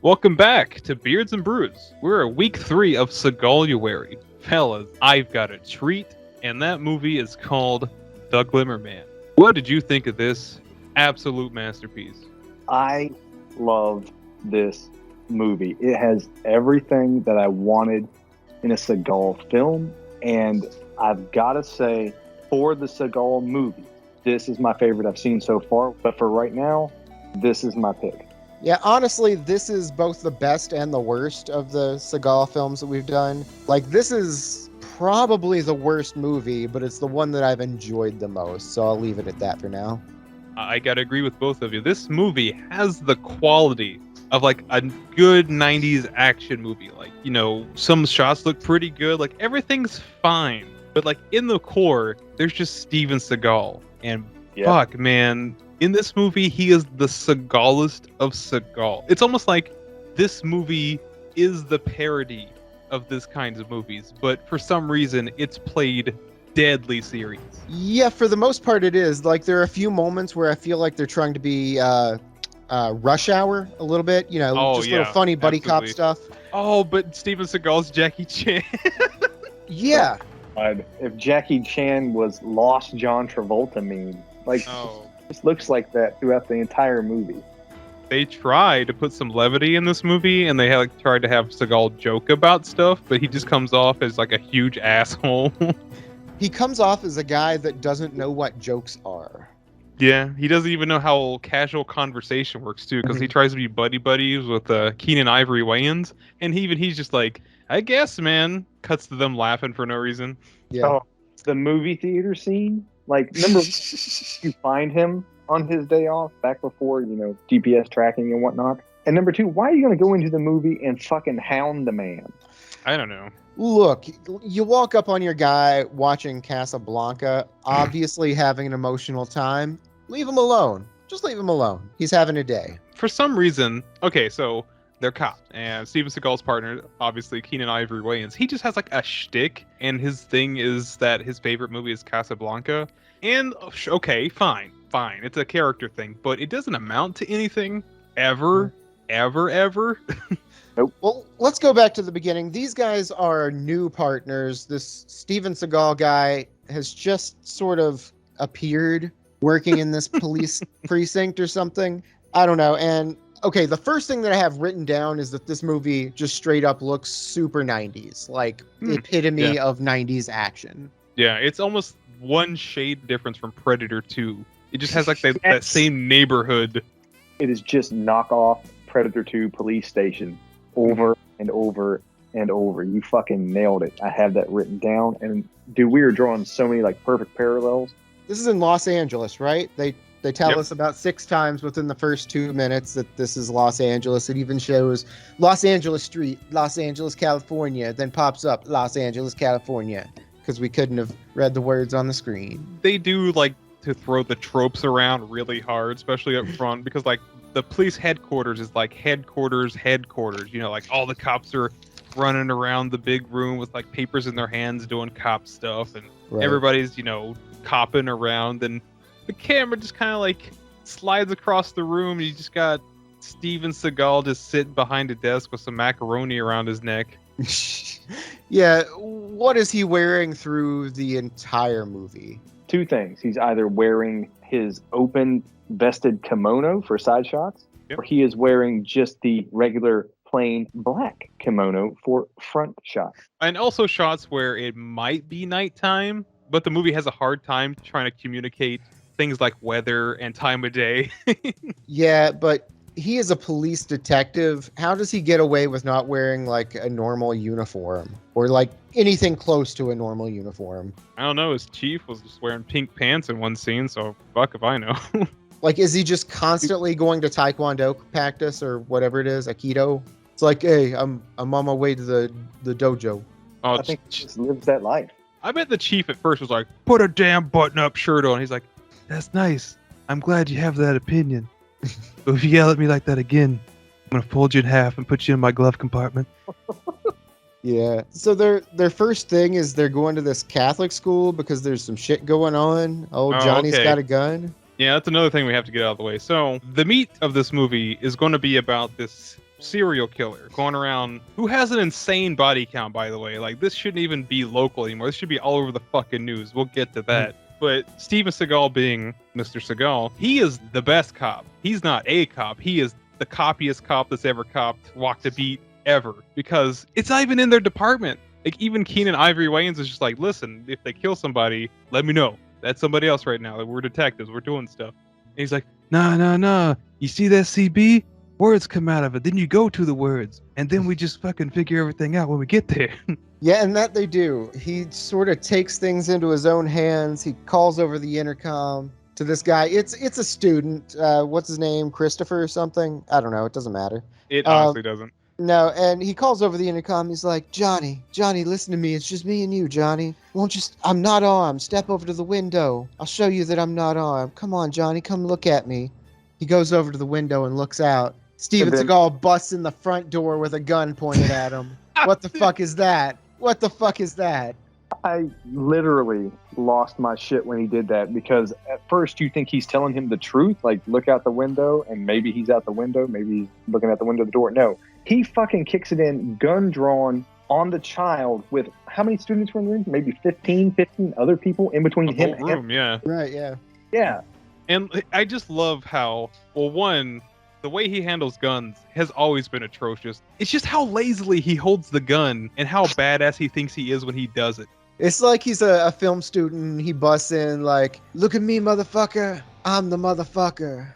Welcome back to Beards and Brews. We're at week 3 of Segaluary. Fellas, I've got a treat, and that movie is called The Glimmer Man. What did you think of this absolute masterpiece? I love this movie. It has everything that I wanted in a Seagal film, and I've got to say, for the Seagal movie, this is my favorite I've seen so far. But for right now, this is my pick. Yeah, honestly, this is both the best and the worst of the Seagal films that we've done. Like, this is probably the worst movie, but it's the one that I've enjoyed the most, so I'll leave it at that for now. I gotta agree with both of you. This movie has the quality of like a good 90s action movie. Like, you know, some shots look pretty good, like everything's fine. But like in the core, there's just Steven Seagal. And fuck, man, in this movie, he is the Seagalist of Seagal. It's almost like this movie is the parody of this kinds of movies, but for some reason, it's played deadly serious. Yeah, for the most part, it is. Like, there are a few moments where I feel like they're trying to be Rush Hour a little bit, you know, little funny buddy cop stuff. Oh, but Steven Seagal's Jackie Chan. Yeah. If Jackie Chan was Lost John Travolta meme, like, it looks like that throughout the entire movie. They tried to put some levity in this movie, and they had like tried to have Seagal joke about stuff, but he just comes off as like a huge asshole. He comes off as a guy that doesn't know what jokes are. Yeah, he doesn't even know how casual conversation works too, because he tries to be buddies with Keenan Ivory Wayans, and he's just like, I guess, man. Cuts to them laughing for no reason. Yeah. Oh, the movie theater scene, like, number one, you find him on his day off, back before, you know, GPS tracking and whatnot. And number two, why are you going to go into the movie and fucking hound the man? I don't know. Look, you walk up on your guy watching Casablanca, obviously having an emotional time. Leave him alone. Just leave him alone. He's having a day. For some reason, okay, so they're cops, and Steven Seagal's partner, obviously Keenan Ivory Wayans, he just has like a shtick, and his thing is that his favorite movie is Casablanca. And okay, fine. It's a character thing, but it doesn't amount to anything ever. Nope. Well, let's go back to the beginning. These guys are new partners. This Steven Seagal guy has just sort of appeared working in this police precinct or something. I don't know. And okay, the first thing that I have written down is that this movie just straight up looks super 90s, like epitome of 90s action. Yeah, it's almost one shade difference from Predator 2. It just has like that same neighborhood. It is just knockoff Predator 2 police station over and over and over. You fucking nailed it. I have that written down. And dude, we are drawing so many like perfect parallels. This is in Los Angeles, right? They tell us about 6 times within the first 2 minutes that this is Los Angeles. It even shows Los Angeles Street, Los Angeles, California, then pops up Los Angeles, California, because we couldn't have read the words on the screen. They do like to throw the tropes around really hard, especially up front, because like the police headquarters is like headquarters, you know, like all the cops are running around the big room with like papers in their hands doing cop stuff, and everybody's, you know, copping around, and the camera just kind of like slides across the room. You just got Steven Seagal just sitting behind a desk with some macaroni around his neck. Yeah, what is he wearing through the entire movie? 2 things. He's either wearing his open vested kimono for side shots, or he is wearing just the regular plain black kimono for front shots. And also shots where it might be nighttime, but the movie has a hard time trying to communicate things like weather and time of day. Yeah, but he is a police detective. How does he get away with not wearing like a normal uniform or like anything close to a normal uniform? I don't know. His chief was just wearing pink pants in one scene, so fuck if I know. Like, is he just constantly going to Taekwondo practice or whatever it is, Aikido? It's like, hey, I'm on my way to the dojo. Oh, I think he just lives that life. I bet the chief at first was like, put a damn button-up shirt on. He's like, that's nice. I'm glad you have that opinion. But if you yell at me like that again, I'm going to fold you in half and put you in my glove compartment. Yeah. So their first thing is they're going to this Catholic school because there's some shit going on. Oh, Johnny's got a gun. Yeah, that's another thing we have to get out of the way. So the meat of this movie is going to be about this serial killer going around who has an insane body count, by the way. Like, this shouldn't even be local anymore. This should be all over the fucking news. We'll get to that. But Steven Seagal being Mr. Seagal, he is the best cop. He's not a cop. He is the coppiest cop that's ever copped, walked a beat ever, because it's not even in their department. Like, even Keenan Ivory Wayans is just like, listen, if they kill somebody, let me know. That's somebody else right now. We're detectives. We're doing stuff. And he's like, nah. You see that CB? Words come out of it. Then you go to the words. And then we just fucking figure everything out when we get there. Yeah, and that they do. He sort of takes things into his own hands. He calls over the intercom to this guy. It's a student. What's his name? Christopher or something? I don't know. It doesn't matter. It honestly doesn't. No, and he calls over the intercom. He's like, Johnny, listen to me. It's just me and you, Johnny. I'm not armed. Step over to the window. I'll show you that I'm not armed. Come on, Johnny, come look at me. He goes over to the window and looks out. Steven Seagal busts in the front door with a gun pointed at him. What the fuck is that? What the fuck is that? I literally lost my shit when he did that, because at first you think he's telling him the truth, like look out the window, and maybe he's out the window, maybe he's looking out the window of the door. No, he fucking kicks it in, gun drawn, on the child with how many students were in the room? Maybe 15 other people in between him and him. Yeah. Right, yeah. Yeah. And I just love how, well, one, the way he handles guns has always been atrocious. It's just how lazily he holds the gun and how badass he thinks he is when he does it. It's like he's a film student. He busts in like, look at me, motherfucker. I'm the motherfucker.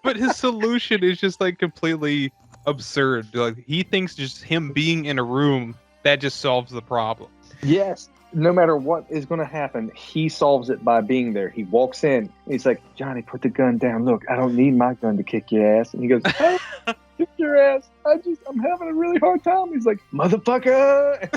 but his solution is just like completely absurd. Like, he thinks just him being in a room, that just solves the problem. Yes. No matter what is going to happen, he solves it by being there. He walks in. He's like, Johnny, put the gun down. Look, I don't need my gun to kick your ass. And he goes, oh, kick your ass. I'm having a really hard time. He's like, motherfucker.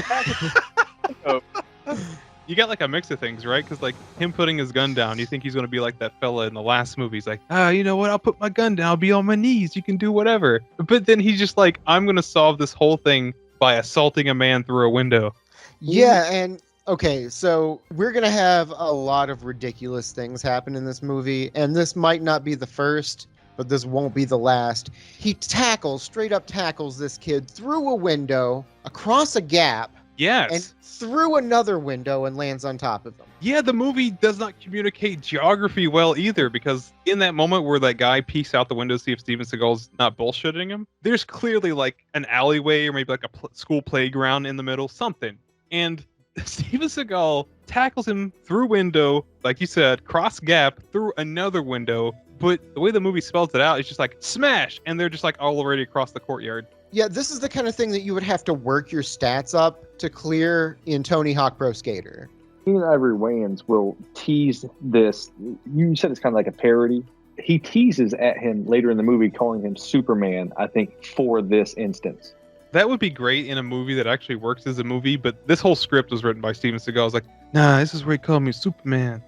You got like a mix of things, right? Because like him putting his gun down, you think he's going to be like that fella in the last movie. He's like, you know what? I'll put my gun down. I'll be on my knees. You can do whatever. But then he's just like, I'm going to solve this whole thing by assaulting a man through a window. Yeah, and okay, so we're going to have a lot of ridiculous things happen in this movie, and this might not be the first, but this won't be the last. He straight up tackles this kid through a window, across a gap, Yes. and through another window and lands on top of him. Yeah, the movie does not communicate geography well either, because in that moment where that guy peeks out the window to see if Steven Seagal's not bullshitting him, there's clearly like an alleyway or maybe like a school playground in the middle, something. And Steven Seagal tackles him through window, like you said, cross gap through another window. But the way the movie spells it out, it's just like smash, and they're just like already across the courtyard. Yeah, this is the kind of thing that you would have to work your stats up to clear in Tony Hawk Pro Skater. Keenan Ivory Wayans will tease this. You said it's kind of like a parody. He teases at him later in the movie, calling him Superman, I think, for this instance. That would be great in a movie that actually works as a movie, but this whole script was written by Steven Seagal. I was like, nah, this is where he called me Superman.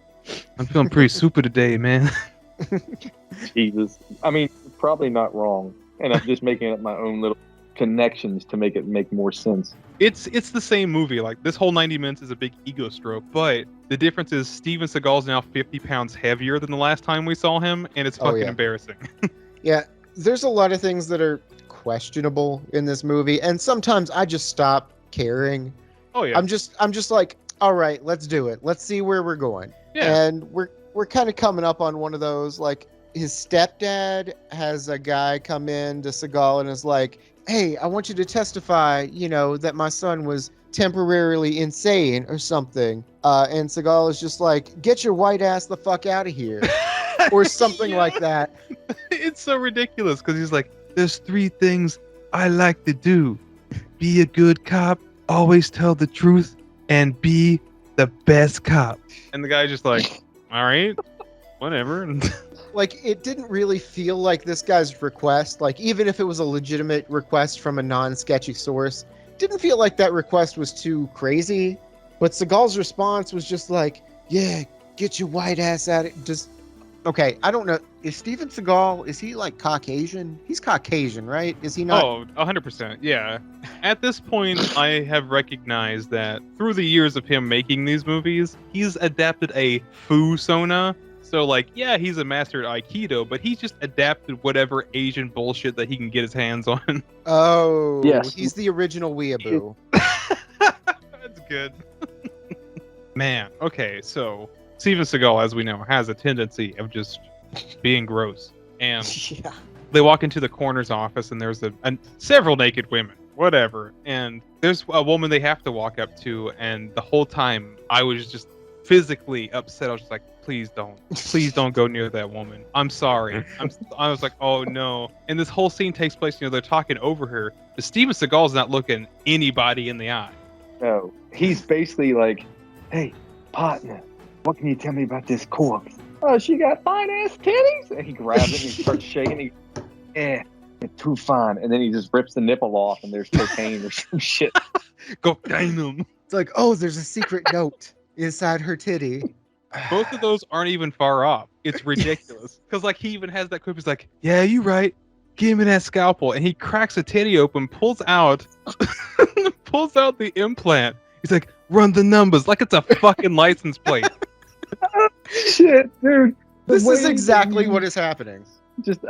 I'm feeling pretty super today, man. Jesus. I mean, probably not wrong. And I'm just making up my own little connections to make it make more sense. It's the same movie. Like, this whole 90 minutes is a big ego stroke, but the difference is Steven Seagal's now 50 pounds heavier than the last time we saw him, and it's fucking embarrassing. Yeah, there's a lot of things that are questionable in this movie, and sometimes I just stop caring. Oh yeah. I'm just like, all right, let's do it. Let's see where we're going. Yeah. And we're kind of coming up on one of those, like, his stepdad has a guy come in to Seagal and is like, hey, I want you to testify, that my son was temporarily insane or something. And Seagal is just like, get your white ass the fuck out of here. Or something like that. It's so ridiculous because he's like, there's 3 things I like to do. Be a good cop, always tell the truth, and be the best cop. And the guy's just like, all right, whatever. Like, it didn't really feel like this guy's request, like, even if it was a legitimate request from a non-sketchy source, didn't feel like that request was too crazy. But Seagal's response was just like, yeah, get your white ass out of it. Just, okay, I don't know. Is Steven Seagal, is he like Caucasian? He's Caucasian, right? Is he not? Oh, 100%. Yeah. At this point, I have recognized that through the years of him making these movies, he's adapted a foo-sona. So, like, yeah, he's a master at Aikido, but he's just adapted whatever Asian bullshit that he can get his hands on. Oh, Yes. he's the original weeaboo. That's good. Man, okay, so Steven Seagal, as we know, has a tendency of just being gross. And Yeah. they walk into the coroner's office, and there's several naked women, whatever. And there's a woman they have to walk up to, and the whole time I was just physically upset. I was just like, please don't go near that woman. I'm sorry. I was like, oh no. And this whole scene takes place, they're talking over her, but Steven Seagal's not looking anybody in the eye. No, he's basically like, hey, partner, what can you tell me about this corpse? Oh, she got fine ass titties. And he grabs it and he starts shaking. It's too fine. And then he just rips the nipple off, and there's cocaine or some shit. Go damn. It's like, oh, there's a secret note inside her titty. Both of those aren't even far off. It's ridiculous. Because, like, he even has that clip. He's like, yeah, you right. Give me that scalpel. And he cracks a titty open, pulls out the implant. He's like, run the numbers like it's a fucking license plate. Shit, dude. This is exactly what is happening.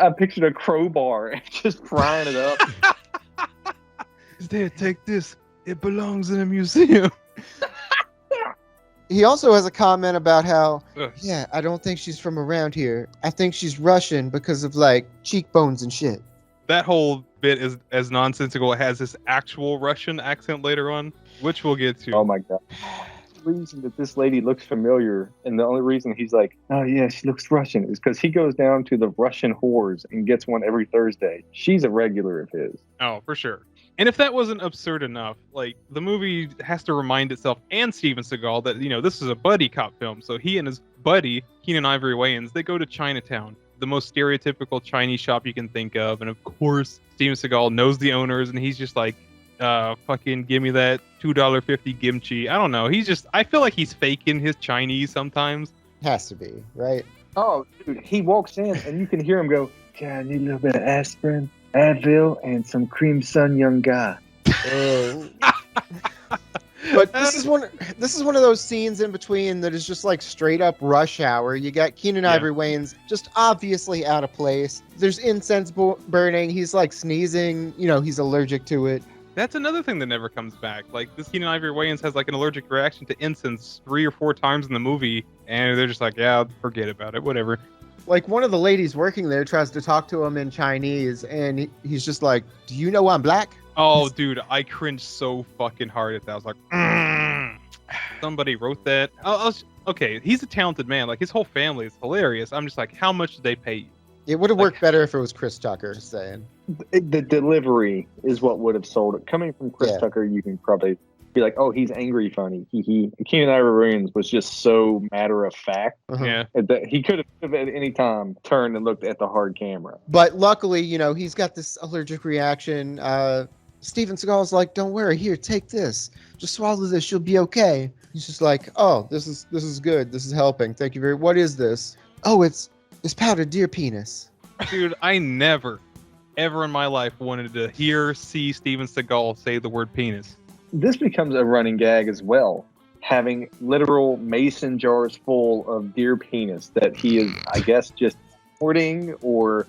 I pictured a crowbar and just prying it up. There, take this. It belongs in a museum. He also has a comment about how, Ugh. yeah, I don't think she's from around here. I think she's Russian because of, like, cheekbones and shit. That whole bit is as nonsensical. It has this actual Russian accent later on, which we'll get to. Oh my god. The reason that this lady looks familiar, and the only reason he's like, oh yeah, she looks Russian, is because he goes down to the Russian whores and gets one every Thursday. She's a regular of his. Oh, for sure. And if that wasn't absurd enough, like, the movie has to remind itself and Steven Seagal that, this is a buddy cop film. So he and his buddy, Keenan Ivory Wayans, they go to Chinatown, the most stereotypical Chinese shop you can think of. And of course, Steven Seagal knows the owners, and he's just like, fucking give me that $2.50 kimchi. I don't know. I feel like he's faking his Chinese sometimes. Has to be, right? Oh, dude, he walks in and you can hear him go, yeah, I need a little bit of aspirin, Advil, and some cream sun, young guy. Oh. But this is one of those scenes in between that is just like straight up rush hour. You got Keenan Ivory Wayans just obviously out of place. There's incense burning. He's like sneezing. He's allergic to it. That's another thing that never comes back. Like, this Keenan Ivory Wayans has like an allergic reaction to incense 3 or 4 times in the movie, and they're just like, yeah, forget about it, whatever. Like, one of the ladies working there tries to talk to him in Chinese, and he's just like, do you know I'm black? Oh, dude, I cringed so fucking hard at that. I was like, somebody wrote that. Okay, he's a talented man. Like, his whole family is hilarious. I'm just like, how much did they pay you? It would have worked better if it was Chris Tucker saying. The delivery is what would have sold it. Coming from Chris Tucker, you can probably be like, oh, he's angry funny. Keenan Ivory Wayans was just so matter of fact. Yeah. That he could have at any time turned and looked at the hard camera. But luckily, he's got this allergic reaction. Steven Seagal's like, don't worry, here, take this. Just swallow this, you'll be okay. He's just like, oh, this is good. This is helping. Thank you very much. What is this? Oh, it's powdered deer penis. Dude, I never, ever in my life wanted to see Steven Seagal say the word penis. This becomes a running gag as well, having literal mason jars full of deer penis that he is, I guess, just hoarding or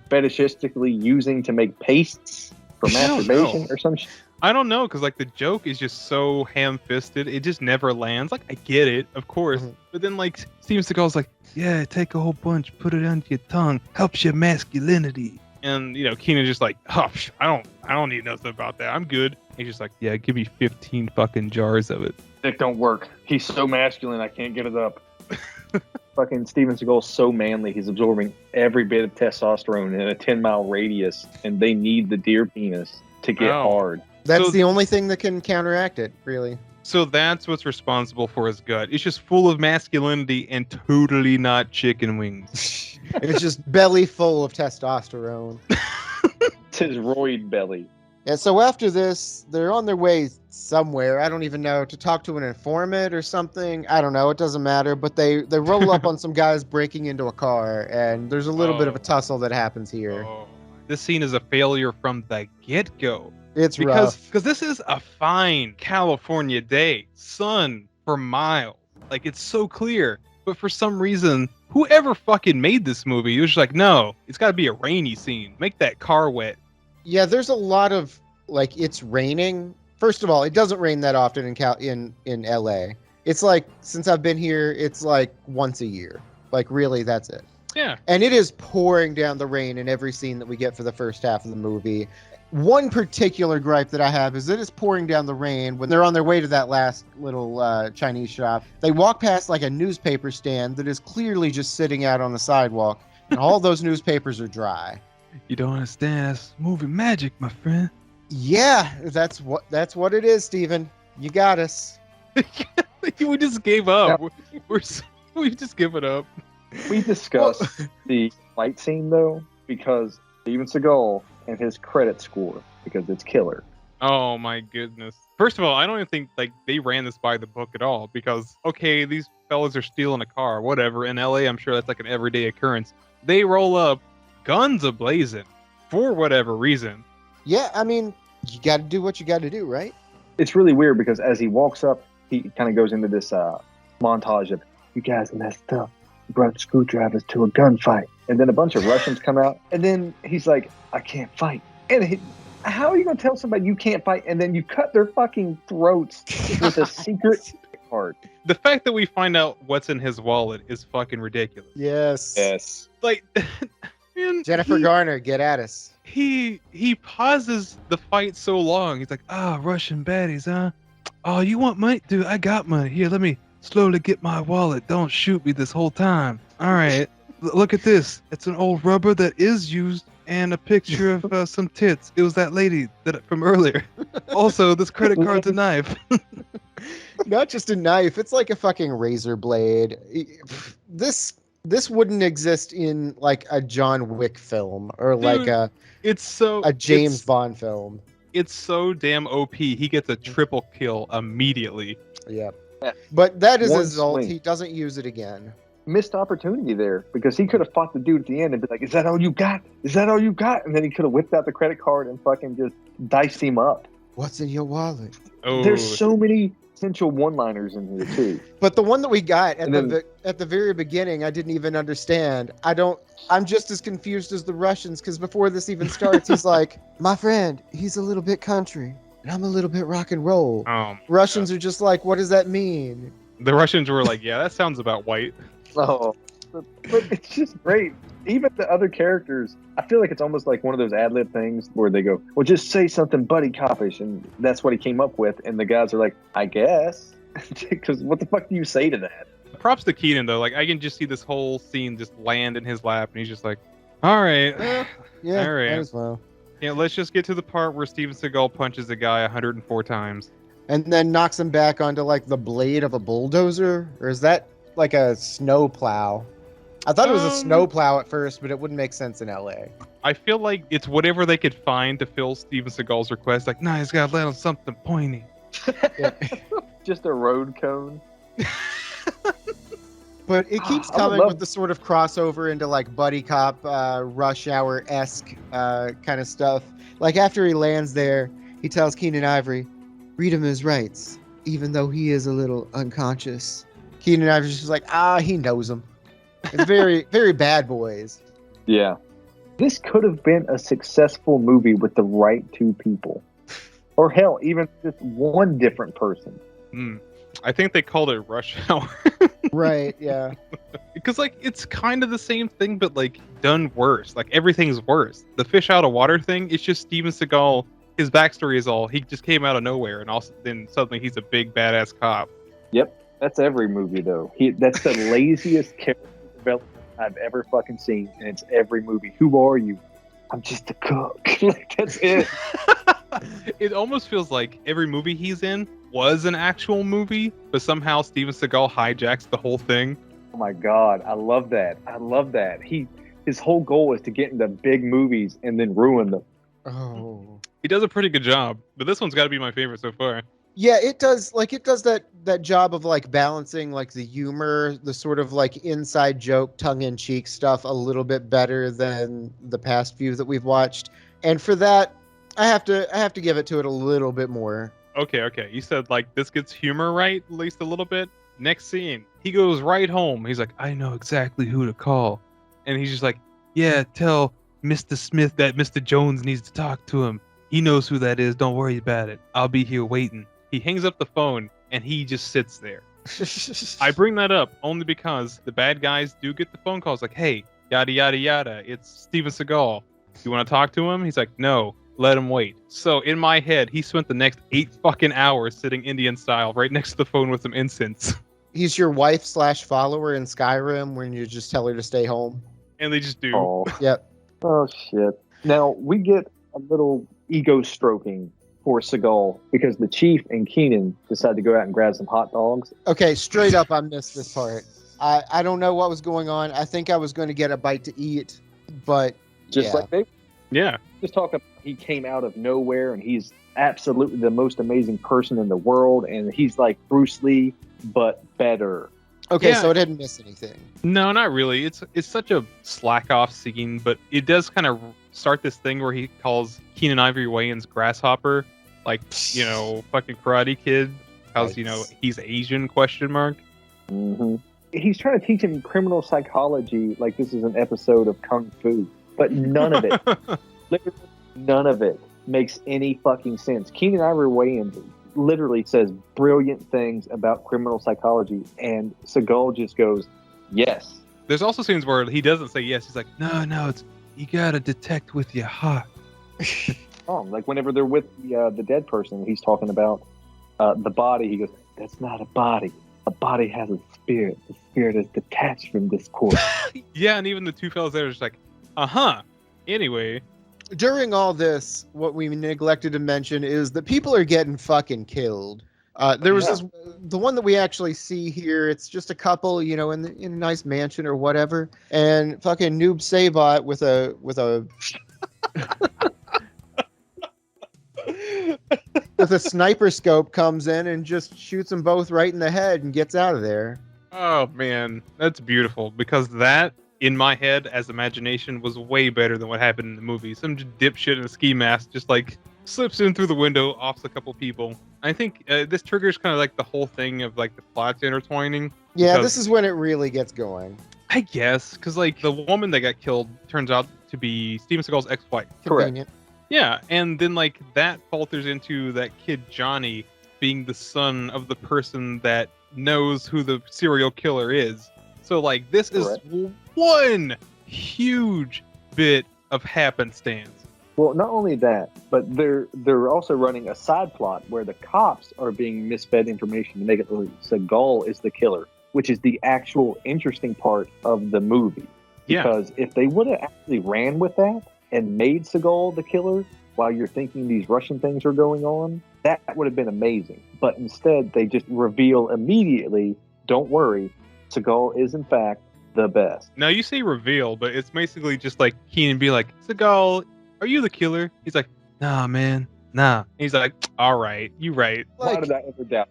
fetishistically using to make pastes for masturbation or some shit. I don't know, because like the joke is just so ham-fisted, it just never lands. Like, I get it, of course, but then like Steven Seagal's like, yeah, take a whole bunch, put it under your tongue, helps your masculinity. And Keenan's just like, oh, I don't need nothing about that. I'm good. He's just like, yeah, give me 15 fucking jars of it. It don't work. He's so masculine, I can't get it up. Fucking Steven Seagal's so manly, he's absorbing every bit of testosterone in a 10-mile radius, and they need the deer penis to get hard. That's the only thing that can counteract it, really. So that's what's responsible for his gut. It's just full of masculinity and totally not chicken wings. It's just belly full of testosterone. It's his roid belly. And so after this, they're on their way somewhere. I don't even know, to talk to an informant or something. I don't know. It doesn't matter. But they roll up on some guys breaking into a car, and there's a little bit of a tussle that happens here. This scene is a failure from the get-go. It's rough. Because this is a fine California day. Sun for miles. Like, it's so clear. But for some reason, whoever fucking made this movie, it was just like, no, it's got to be a rainy scene. Make that car wet. Yeah, there's a lot of like it's raining. First of all, it doesn't rain that often in LA. It's like since I've been here, it's like once a year. Like really, that's it. Yeah. And it is pouring down the rain in every scene that we get for the first half of the movie. One particular gripe that I have is it is pouring down the rain when they're on their way to that last little Chinese shop. They walk past like a newspaper stand that is clearly just sitting out on the sidewalk, and all those newspapers are dry. You don't understand. That's movie magic, my friend. Yeah, that's what it is, Steven. You got us. We just gave up. We've just given up. We discussed the fight scene though because Steven Seagal and his credit score because it's killer. Oh my goodness. First of all, I don't even think like they ran this by the book at all because okay, these fellas are stealing a car, whatever. In LA, I'm sure that's like an everyday occurrence. They roll up, guns a-blazing, for whatever reason. Yeah, I mean, you got to do what you got to do, right? It's really weird because as he walks up, he kind of goes into this montage of, you guys messed up. You brought screwdrivers to a gunfight. And then a bunch of Russians come out. And then he's like, I can't fight. And how are you going to tell somebody you can't fight and then you cut their fucking throats with a secret card? The fact that we find out what's in his wallet is fucking ridiculous. Yes. Like, man, Jennifer Garner, get at us. He pauses the fight so long. He's like, Russian baddies, huh? Oh, you want money? Dude, I got money. Here, let me slowly get my wallet. Don't shoot me this whole time. All right. Look at this. It's an old rubber that is used and a picture of some tits. It was that lady from earlier. Also, this credit card's a knife. Not just a knife. It's like a fucking razor blade. This wouldn't exist in like a John Wick film or like a James Bond film. It's so damn OP. He gets a triple kill immediately. Yeah. But that is One his ult. swing. He doesn't use it again. Missed opportunity there because he could have fought the dude at the end and be like, is that all you got? Is that all you got? And then he could have whipped out the credit card and fucking just diced him up. What's in your wallet? Oh, There's so many potential one-liners in here too. But the one that we got at And at the very beginning, I didn't even understand. I'm just as confused as the Russians because before this even starts, he's like, my friend, he's a little bit country and I'm a little bit rock and roll. Russians are just like, what does that mean? The Russians were like, yeah, that sounds about white. Oh, but it's just great. Even the other characters, I feel like it's almost like one of those ad-lib things where they go, well, just say something buddy copish, and that's what he came up with. And the guys are like, I guess. Because what the fuck do you say to that? Props to Keenan, though. Like, I can just see this whole scene just land in his lap, and he's just like, all right. Yeah, all right. might as well. Yeah, let's just get to the part where Steven Seagal punches a guy 104 times. And then knocks him back onto like the blade of a bulldozer? Or is that like a snow plow? I thought it was a snow plow at first, but it wouldn't make sense in LA. I feel like it's whatever they could find to fill Steven Seagal's request. Like, nah, he's got to land on something pointy. Just a road cone. But it keeps coming with the sort of crossover into like buddy cop, Rush Hour-esque kind of stuff. Like after he lands there, he tells Keenan Ivory, read him his rights, even though he is a little unconscious. Keenan Ivory's just like, he knows him. It's very, very Bad Boys. Yeah. This could have been a successful movie with the right two people. Or hell, even just one different person. I think they called it Rush Hour. Right, yeah. Because, like, it's kind of the same thing, but, like, done worse. Like, everything's worse. The fish out of water thing, it's just Steven Seagal. His backstory is all, he just came out of nowhere, and also then suddenly he's a big, badass cop. Yep. That's every movie, though. That's the laziest character development I've ever fucking seen, and it's every movie. Who are you? I'm just a cook. Like, that's it. It almost feels like every movie he's in was an actual movie, but somehow Steven Seagal hijacks the whole thing. Oh my God. I love that. I love that. His whole goal is to get into big movies and then ruin them. Oh. He does a pretty good job, but this one's got to be my favorite so far. Yeah, it does. Like, it does that job of like balancing like the humor, the sort of like inside joke, tongue-in-cheek stuff a little bit better than the past few that we've watched. And for that, I have to give it to it a little bit more. Okay. You said like this gets humor right, at least a little bit. Next scene, he goes right home. He's like, I know exactly who to call. And he's just like, yeah, tell Mr. Smith that Mr. Jones needs to talk to him. He knows who that is. Don't worry about it. I'll be here waiting. He hangs up the phone and he just sits there. I bring that up only because the bad guys do get the phone calls like, hey, yada, yada, yada. It's Steven Seagal. You want to talk to him? He's like, no, let him wait. So in my head, he spent the next 8 fucking hours sitting Indian style right next to the phone with some incense. He's your wife/follower in Skyrim when you just tell her to stay home. And they just do. Oh. Yep. Oh, shit. Now, we get a little ego stroking for Seagal because the chief and Keenan decide to go out and grab some hot dogs. Okay, straight up, I missed this part. I don't know what was going on. I think I was going to get a bite to eat, but Just like they Yeah. just talk about he came out of nowhere and he's absolutely the most amazing person in the world and he's like Bruce Lee, but better. okay, Yeah. so I didn't miss anything. No, not really. It's such a slack off scene, but it does kind of start this thing where he calls Keenan Ivory Wayans grasshopper, like, you know, fucking Karate Kid. How's you know he's Asian ? Mm-hmm. He's trying to teach him criminal psychology like this is an episode of Kung Fu, but none of it, literally none of it makes any fucking sense. Keenan Ivory Wayans literally says brilliant things about criminal psychology, and Seagal just goes, yes. There's also scenes where he doesn't say yes. He's like, no, it's you gotta detect with your heart. Oh, like whenever they're with the dead person, he's talking about the body. He goes, that's not a body. A body has a spirit. The spirit is detached from this corpse. Yeah, and even the two fellas there are just like, Anyway, During all this, what we neglected to mention is that people are getting fucking killed. There was the one that we actually see here. It's just a couple, you know, in a nice mansion or whatever, and fucking Noob Sabot with a with a sniper scope comes in and just shoots them both right in the head and gets out of there. oh man, that's beautiful because that in my head as imagination was way better than what happened in the movie. Some dipshit in a ski mask just like slips in through the window, offs a couple people. I think this triggers kind of like the whole thing of like the plots intertwining. Yeah, because- this is when it really gets going. I guess, because like the woman that got killed turns out to be Steven Seagal's ex-wife. Correct. Convenient. Yeah, and then like that falters into that kid Johnny being the son of the person that knows who the serial killer is. So like this Correct. is one huge bit of happenstance. Well, not only that, but they're also running a side plot where the cops are being misfed information to make it look like Seagal is the killer, which is the actual interesting part of the movie. Yeah. Because if they would have actually ran with that and made Seagal the killer while you're thinking these Russian things are going on, that would have been amazing. But instead, they just reveal immediately, don't worry, Seagal is in fact the best. Now you say reveal, but it's basically just like Keenan be like, Seagal, are you the killer? He's like, nah, man, nah. And he's like, all right, you right. Why Like, did I ever doubt?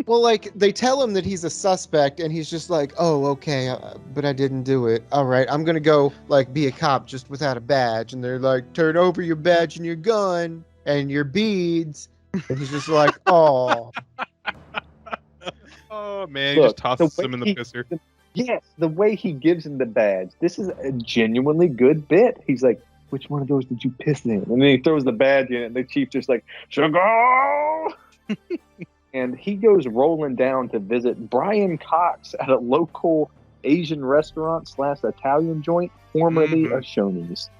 well, like they tell him that he's a suspect, and he's just like, "Oh, okay, but I didn't do it. All right, I'm gonna go like be a cop just without a badge." And they're like, "Turn over your badge and your gun and your beads." And he's just like, "Oh, Oh man, he Look, just tosses the way him in the he- pisser. Yes, the way he gives him the badge. This is a genuinely good bit. He's like, which one of those did you piss in? And then he throws the badge in, and the chief just like, Seagal! And he goes rolling down to visit Brian Cox at a local Asian restaurant / Italian joint, formerly Mhm. a Shoney's.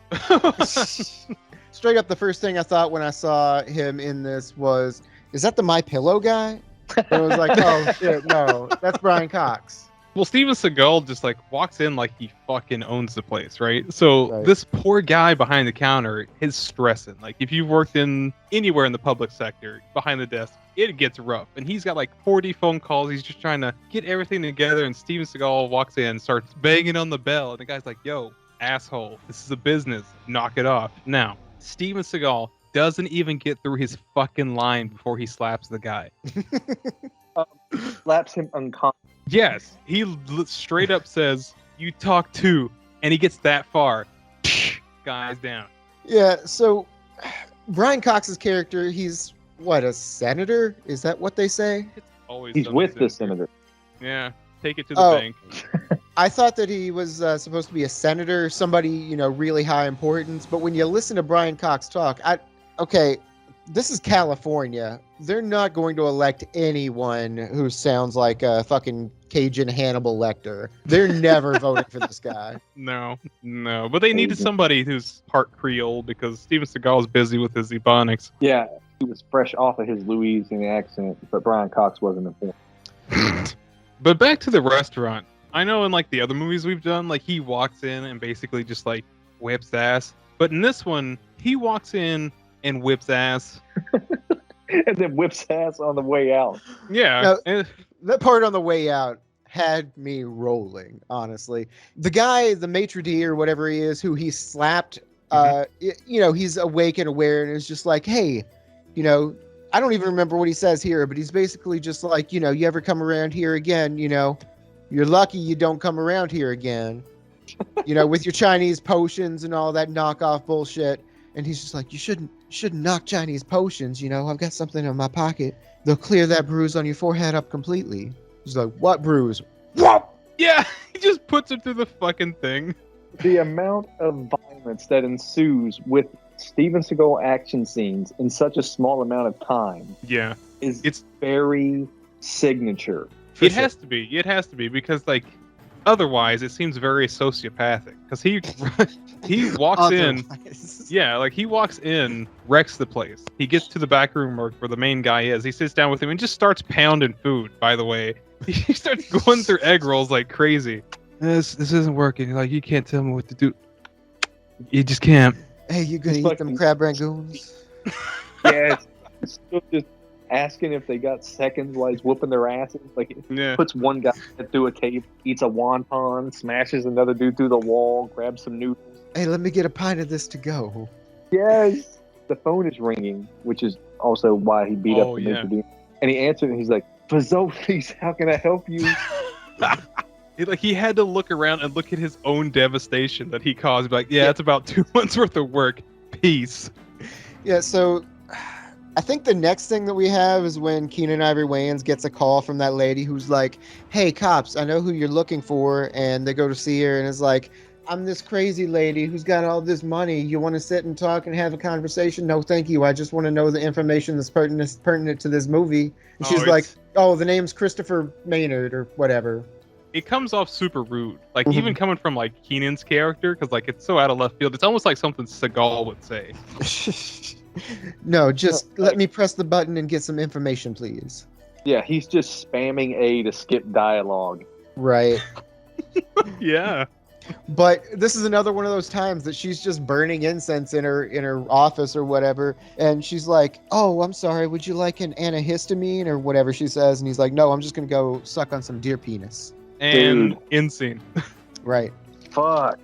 Straight up, the first thing I thought when I saw him in this was, "Is that the My Pillow guy?" And I was like, "Oh shit, no, that's Brian Cox." Well, Steven Seagal just like walks in like he fucking owns the place, right? So Right. this poor guy behind the counter is stressing. Like if you've worked in anywhere in the public sector behind the desk, it gets rough. And he's got like 40 phone calls. He's just trying to get everything together. And Steven Seagal walks in, starts banging on the bell, and the guy's like, "Yo, asshole, this is a business. Knock it off." Now, Steven Seagal doesn't even get through his fucking line before he slaps the guy. Slaps him unconscious. Yes, he straight up says, "You talk too," and he gets that far. Guy's down. Yeah, so Brian Cox's character, he's what, a senator? Is that what they say? Always. He's done with the senator. senator. Yeah, take it to the Oh. bank. I thought that he was supposed to be a senator, somebody, really high importance. But when you listen to Brian Cox talk, okay, this is California. They're not going to elect anyone who sounds like a fucking Cajun Hannibal Lecter. They're never voting for this guy. No. But they needed somebody who's part Creole because Steven Seagal's busy with his Ebonics. Yeah, he was fresh off of his Louisiana accent, but Brian Cox wasn't informed. But back to the restaurant. I know in like the other movies we've done, like he walks in and basically just like whips ass. But in this one, he walks in and whips ass. And then whips ass on the way out. Yeah. Now, that part on the way out had me rolling, honestly. The guy, the maitre d' or whatever he is, who he slapped, he's awake and aware and is just like, hey, I don't even remember what he says here, but he's basically just like, you ever come around here again, you're lucky you don't come around here again, with your Chinese potions and all that knockoff bullshit. And he's just like, you shouldn't knock Chinese potions. I've got something in my pocket. They'll clear that bruise on your forehead up completely. He's like, what bruise? What? Yeah, he just puts it through the fucking thing. The amount of violence that ensues with Steven Seagal action scenes in such a small amount of time it's very signature. It has to be. It has to be because like otherwise it seems very sociopathic because he walks in. Yeah, like he walks in, wrecks the place. He gets to the back room where the main guy is. He sits down with him and just starts pounding food, by the way. He starts going through egg rolls like crazy. This isn't working. Like, you can't tell me what to do. You just can't. Hey, you gonna eat them crab rangoons? Yeah, it's still just asking if they got seconds while he's whooping their asses. Like, puts one guy through a table, eats a wonton, smashes another dude through the wall, grabs some noodles. Hey, let me get a pint of this to go. Yes. The phone is ringing, which is also why he beat up the maitre d'. And he answered and he's like, Fazoli's, how can I help you? He had to look around and look at his own devastation that he caused. Like, it's about 2 months worth of work. Peace. Yeah, so I think the next thing that we have is when Keenan Ivory Wayans gets a call from that lady who's like, hey, cops, I know who you're looking for. And they go to see her and is like, I'm this crazy lady who's got all this money. You want to sit and talk and have a conversation? No, thank you. I just want to know the information that's pertinent to this movie. And she's like, the name's Christopher Maynard or whatever. It comes off super rude. Like, even coming from, like, Keenan's character, because, like, it's so out of left field. It's almost like something Seagal would say. No, just let me press the button and get some information, please. Yeah, he's just spamming A to skip dialogue. Right. Yeah. But this is another one of those times that she's just burning incense in her office or whatever. And she's like, oh, I'm sorry. Would you like an antihistamine or whatever she says? And he's like, no, I'm just going to go suck on some deer penis. And in scene. Right. Fuck.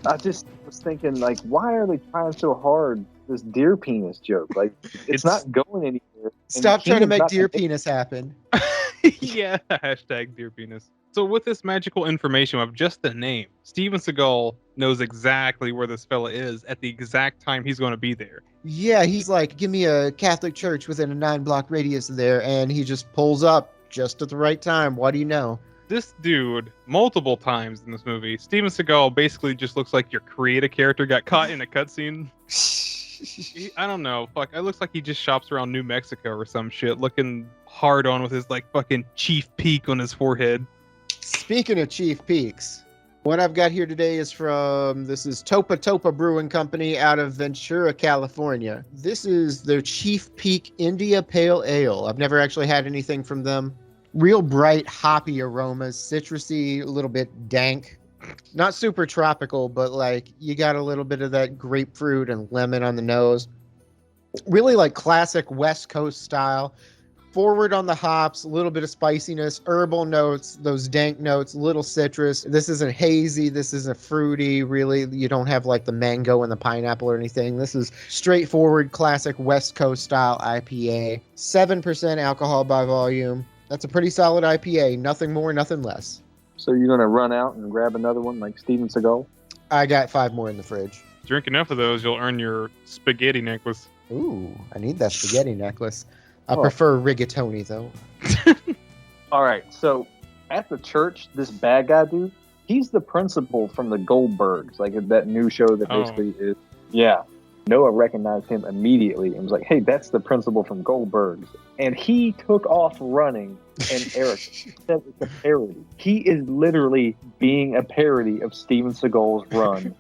I just was thinking, like, why are they trying so hard this deer penis joke? Like, it's not going anywhere. Stop trying to make deer penis happen. Yeah, hashtag deer penis. So with this magical information of just the name, Steven Seagal knows exactly where this fella is at the exact time he's going to be there. Yeah, he's like, give me a Catholic church within a 9-block radius of there, and he just pulls up just at the right time. What do you know? This dude, multiple times in this movie, Steven Seagal basically just looks like your creative character got caught in a cutscene. I don't know. Fuck, it looks like he just shops around New Mexico or some shit, looking hard on with his, like, fucking chief peak on his forehead. Speaking of Chief Peaks, what I've got here today is this is Topa Brewing Company out of Ventura, California. This is their Chief Peak India Pale Ale. I've never actually had anything from them. Real bright, hoppy aromas, citrusy, a little bit dank. Not super tropical, but like you got a little bit of that grapefruit and lemon on the nose. Really like classic West Coast style. Forward on the hops, a little bit of spiciness, herbal notes, those dank notes, a little citrus. This isn't hazy. This isn't fruity. Really, you don't have like the mango and the pineapple or anything. This is straightforward, classic West Coast style IPA. 7% alcohol by volume. That's a pretty solid IPA. Nothing more, nothing less. So you're going to run out and grab another one like Steven Seagal? I got 5 more in the fridge. Drink enough of those, you'll earn your spaghetti necklace. Ooh, I need that spaghetti necklace. I prefer rigatoni though. All right, so at the church, this bad guy dude, he's the principal from the Goldbergs, like that new show that basically is. Yeah. Noah recognized him immediately and was like, hey, that's the principal from Goldbergs. And he took off running, and Eric said it's a parody. He is literally being a parody of Steven Seagal's run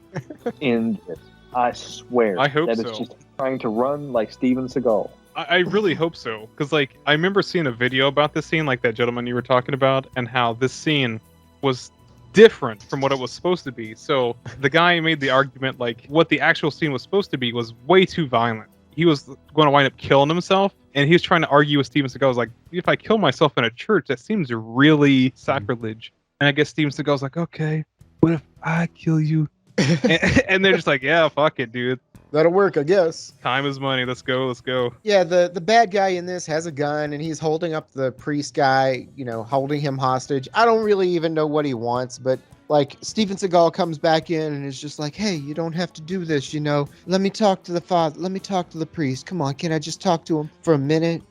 in this. I swear. I hope that so. It's just trying to run like Steven Seagal. I really hope so, because like I remember seeing a video about this scene, like that gentleman you were talking about, and how this scene was different from what it was supposed to be. So the guy made the argument like what the actual scene was supposed to be was way too violent. He was going to wind up killing himself, and he was trying to argue with Steven Seagal. Was like, if I kill myself in a church, that seems really sacrilege. And I guess Steven Seagal's like, okay, what if I kill you? and they're just like, yeah, fuck it, dude. That'll work, I guess. Time is money. Let's go. Yeah, the bad guy in this has a gun, and he's holding up the priest guy, holding him hostage. I don't really even know what he wants, but like Steven Seagal comes back in and is just like, hey, you don't have to do this, Let me talk to the father. Let me talk to the priest. Come on, can I just talk to him for a minute?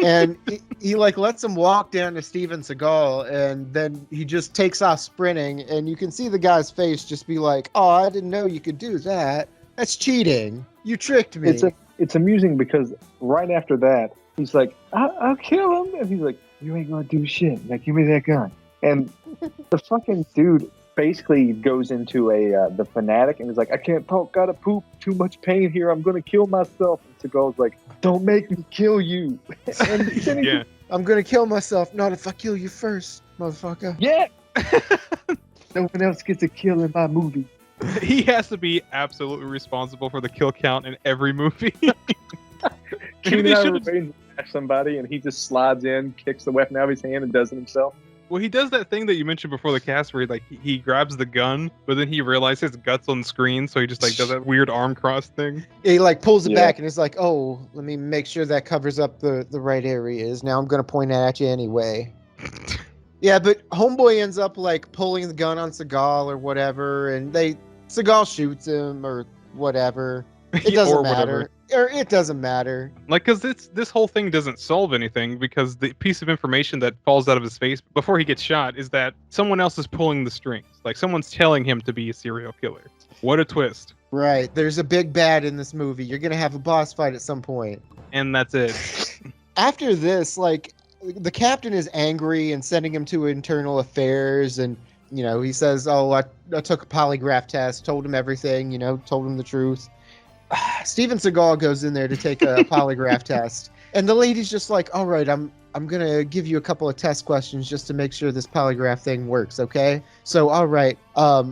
And he like lets him walk down to Steven Seagal, and then he just takes off sprinting, and you can see the guy's face just be like, oh, I didn't know you could do that. That's cheating. You tricked me. It's amusing because right after that, he's like, I'll kill him. And he's like, you ain't going to do shit. Like, give me that gun. And the fucking dude basically goes into the fanatic and is like, I can't talk, gotta poop, too much pain here. I'm going to kill myself. And Seagal's like, don't make me kill you. And then Yeah. I'm going to kill myself. Not if I kill you first, motherfucker. Yeah. No one else gets a kill in my movie. He has to be absolutely responsible for the kill count in every movie. Maybe they should've- somebody and he just slides in, kicks the weapon out of his hand, and does it himself. Well, he does that thing that you mentioned before the cast, where he grabs the gun, but then he realizes his guts on screen, so he just like does that weird arm cross thing. He like pulls it back and it's like, oh, let me make sure that covers up the right areas. Now I'm going to point it at you anyway. Yeah, but Homeboy ends up like pulling the gun on Seagal or whatever, and Seagal shoots him or whatever. It doesn't matter. Or it doesn't matter. Like, because this whole thing doesn't solve anything, because the piece of information that falls out of his face before he gets shot is that someone else is pulling the strings. Like, someone's telling him to be a serial killer. What a twist. Right. There's a big bad in this movie. You're going to have a boss fight at some point. And that's it. After this, like, the captain is angry and sending him to internal affairs, and he says, oh, I took a polygraph test, told him everything, told him the truth. Steven Seagal goes in there to take a polygraph test, and the lady's just like, all right, I'm gonna give you a couple of test questions just to make sure this polygraph thing works, okay? So, all right,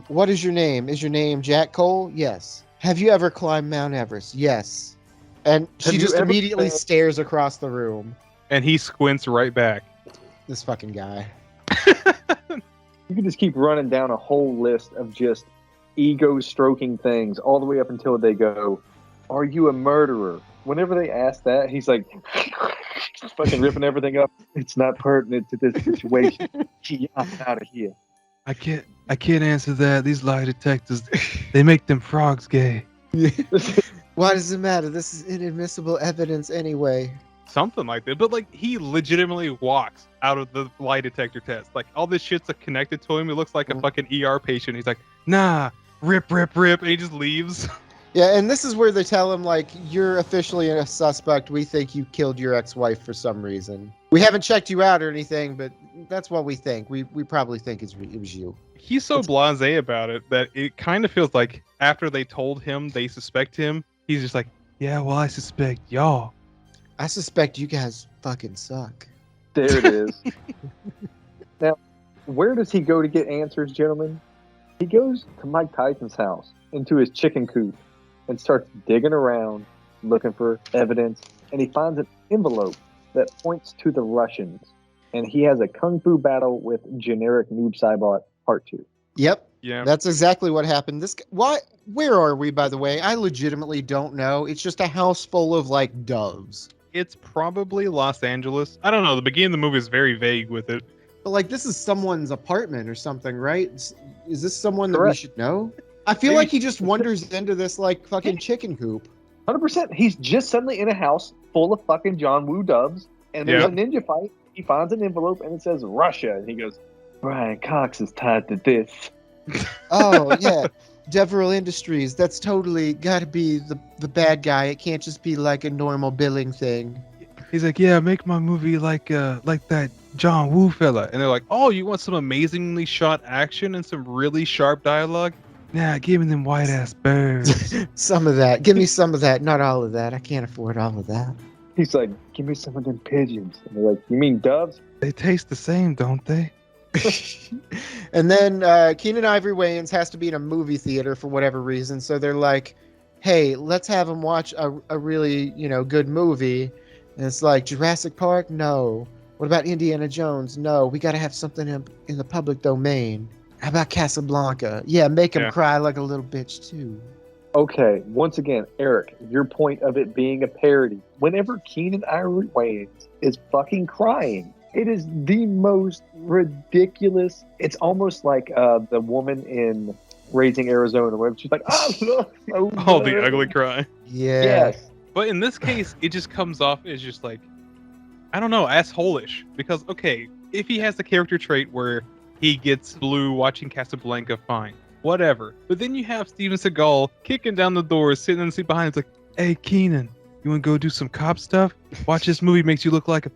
what is your name? Is your name Jack Cole? Yes. Have you ever climbed Mount Everest? Yes. And she just immediately stares across the room. And he squints right back. This fucking guy. You can just keep running down a whole list of just ego-stroking things all the way up until they go, are you a murderer? Whenever they ask that, he's like, fucking ripping everything up. It's not pertinent to this situation. I'm out of here. I can't answer that. These lie detectors, they make them frogs gay. Why does it matter? This is inadmissible evidence anyway. Something like that. But like, he legitimately walks out of the lie detector test. Like, all this shit's connected to him. He looks like a fucking ER patient. He's like, nah, rip, and he just leaves. Yeah, and this is where they tell him, like, you're officially a suspect. We think you killed your ex-wife for some reason. We haven't checked you out or anything, but that's what we think. We probably think it was you. He's so blasé about it that it kind of feels like after they told him they suspect him, he's just like, yeah, well, I suspect y'all. I suspect you guys fucking suck. There it is. Now, where does he go to get answers, gentlemen? He goes to Mike Tyson's house, into his chicken coop, and starts digging around, looking for evidence, and he finds an envelope that points to the Russians, and he has a kung fu battle with generic Noob Saibot Part 2. Yep. Yeah. That's exactly what happened. Where are we, by the way? I legitimately don't know. It's just a house full of, like, doves. It's probably Los Angeles. I don't know. The beginning of the movie is very vague with it. But, like, this is someone's apartment or something, right? Is this someone that we Correct. should know? I feel like he just wanders into this, like, fucking chicken coop. 100%. He's just suddenly in a house full of fucking John Woo dubs, and there's a ninja fight. He finds an envelope, and it says Russia, and he goes, Brian Cox is tied to this. Oh, yeah. Devereaux Industries. That's totally got to be the bad guy. It can't just be like a normal billing thing. He's like, yeah, make my movie like that John Woo fella. And they're like, oh, you want some amazingly shot action and some really sharp dialogue? Nah, give me them white ass birds. Some of that. Give me some of that. Not all of that. I can't afford all of that. He's like, give me some of them pigeons. And they're like, you mean doves? They taste the same, don't they? And then Keenan Ivory Wayans has to be in a movie theater for whatever reason. So they're like, hey, let's have him watch a really, good movie. And it's like, Jurassic Park? No. What about Indiana Jones? No. We got to have something in the public domain. How about Casablanca? Yeah, make him cry like a little bitch, too. Okay, once again, Eric, your point of it being a parody. Whenever Keenan Ivory Wayans is fucking crying, it is the most ridiculous. It's almost like the woman in Raising Arizona, where she's like, oh, look. Oh, the ugly cry. Yeah. Yes. But in this case, it just comes off as just like, I don't know, asshole-ish. Because, okay, if he has the character trait where he gets blue watching Casablanca, fine. Whatever. But then you have Steven Seagal kicking down the door, sitting in the seat behind. It's like, hey, Keenan, you want to go do some cop stuff? Watch this movie, makes you look like a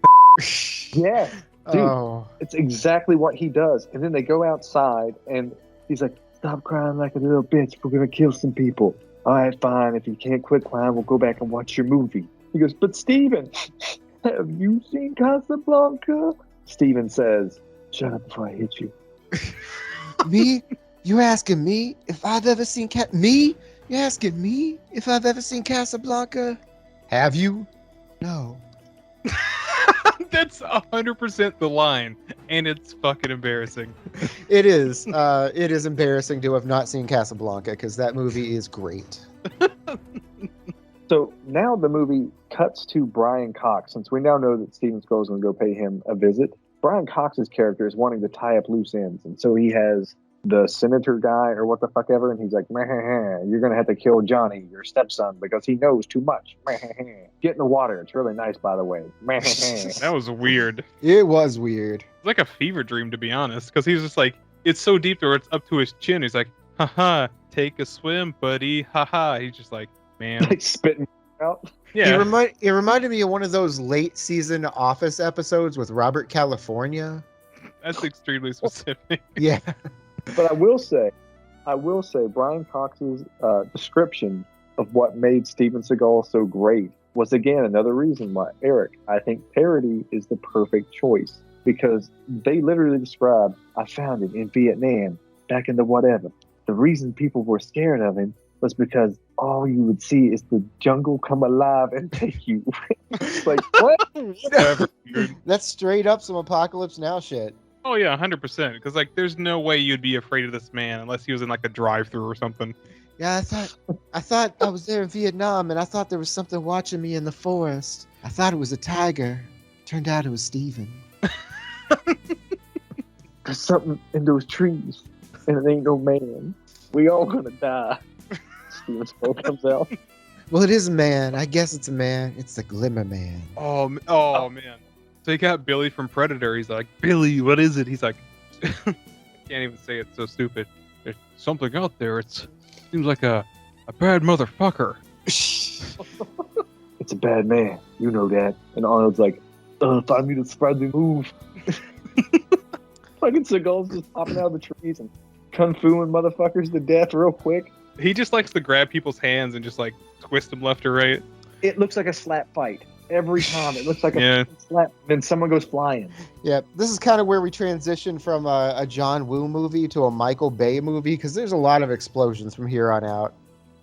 Yeah. Dude, It's exactly what he does. And then they go outside, and he's like, stop crying like a little bitch. We're going to kill some people. All right, fine. If you can't quit crying, we'll go back and watch your movie. He goes, but Steven, have you seen Casablanca? Steven says, shut up before I hit you. Me? You're asking me if I've ever seen me? You're asking me if I've ever seen Casablanca? Have you? No. That's 100% the line, and it's fucking embarrassing. It is. It is embarrassing to have not seen Casablanca because that movie is great. So now the movie cuts to Brian Cox. Since we now know that Steven Seagal is going to go pay him a visit, Brian Cox's character is wanting to tie up loose ends. And so he has the senator guy or what the fuck ever, and he's like, you're going to have to kill Johnny, your stepson, because he knows too much. Get in the water. It's really nice, by the way. That was weird. It was weird. It's like a fever dream, to be honest, because he's just like, it's so deep where it's up to his chin. He's like, haha, take a swim, buddy. Haha. He's just like, man. Like spitting out. Yeah. It reminded me of one of those late season Office episodes with Robert California. That's extremely specific. Yeah. But I will say Brian Cox's description of what made Steven Seagal so great was, again, another reason why, Eric, I think parody is the perfect choice, because they literally describe, I found him in Vietnam, back in the whatever. The reason people were scared of him was because all you would see is the jungle come alive and take you. It's like, what? Whatever. That's straight up some Apocalypse Now shit. Oh yeah, 100%. Because like, there's no way you'd be afraid of this man unless he was in like a drive-through or something. Yeah, I thought I was there in Vietnam, and I thought there was something watching me in the forest. I thought it was a tiger. Turned out it was Steven. There's something in those trees, and it ain't no man. We all gonna die. Steven Seagal comes out. Well, it is a man. I guess it's a man. It's the Glimmer Man. Oh man. So he got Billy from Predator. He's like, Billy, what is it? He's like, I can't even say it. So stupid. There's something out there. It seems like a bad motherfucker. It's a bad man. You know that. And Arnold's like, find me the surprising move. Fucking Seagal's just popping out of the trees and kung fuing motherfuckers to death real quick. He just likes to grab people's hands and just like twist them left or right. It looks like a slap fight. Every time it looks like a slap, then someone goes flying. Yeah, this is kind of where we transition from a John Woo movie to a Michael Bay movie, because there's a lot of explosions from here on out.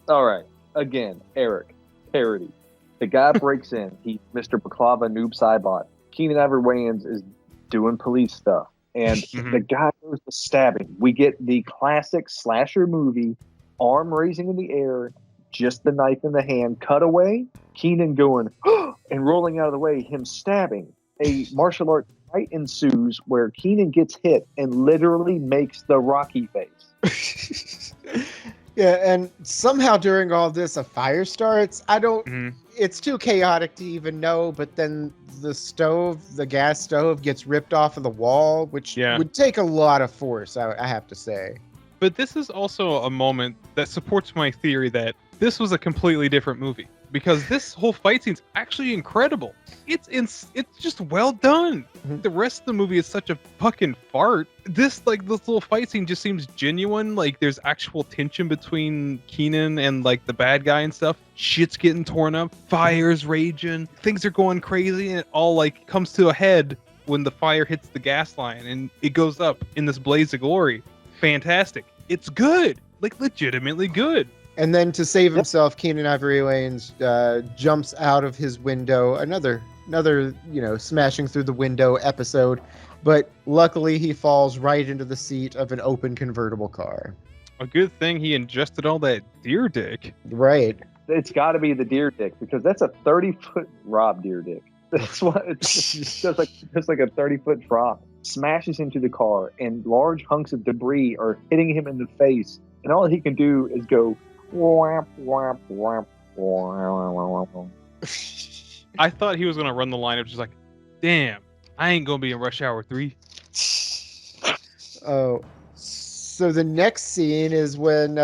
All right, again, Eric, parody. The guy breaks in. He's Mr. Baklava Noob Saibot. Keenan Ivory Wayans is doing police stuff, and the guy goes to stabbing. We get the classic slasher movie, arm raising in the air, just the knife in the hand, cutaway. Keenan going and rolling out of the way, him stabbing. A martial arts fight ensues where Keenan gets hit and literally makes the Rocky face. Yeah, and somehow during all this, a fire starts. Mhm. It's too chaotic to even know, but then the gas stove gets ripped off of the wall, which Yeah. would take a lot of force, I have to say. But this is also a moment that supports my theory that this was a completely different movie, because this whole fight scene's actually incredible. It's just well done. Mhm. The rest of the movie is such a fucking fart. This little fight scene just seems genuine. Like there's actual tension between Keenan and like the bad guy and stuff. Shit's getting torn up, fires raging, things are going crazy, and it all like comes to a head when the fire hits the gas line and it goes up in this blaze of glory. Fantastic. It's good, like legitimately good. And then to save himself, Keenan Ivory Wayans jumps out of his window. Another smashing through the window episode. But luckily, he falls right into the seat of an open convertible car. A good thing he ingested all that deer dick. Right. It's got to be the deer dick, because that's a 30-foot Rob deer dick. That's what it's just like a 30-foot drop. Smashes into the car, and large hunks of debris are hitting him in the face. And all he can do is go whap, whap, whap, whap, whap. I thought he was gonna run the line of just like, damn, I ain't gonna be in Rush Hour 3. Oh, so the next scene is when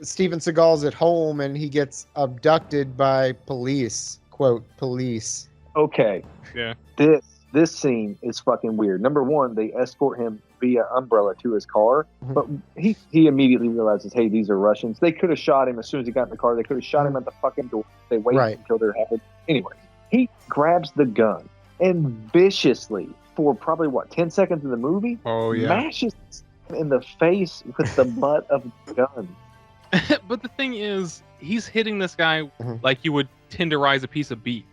Steven Seagal's at home and he gets abducted by police. Quote, police. Okay. Yeah. This scene is fucking weird. Number one, they escort him via umbrella to his car, but he immediately realizes, hey, these are Russians. They could have shot him as soon as he got in the car. They could have shot him at the fucking door. They waited until they're having. Anyway, he grabs the gun and viciously, for probably 10 seconds in the movie, mashes him in the face with the butt of the gun. But the thing is, he's hitting this guy like you would tenderize a piece of beef.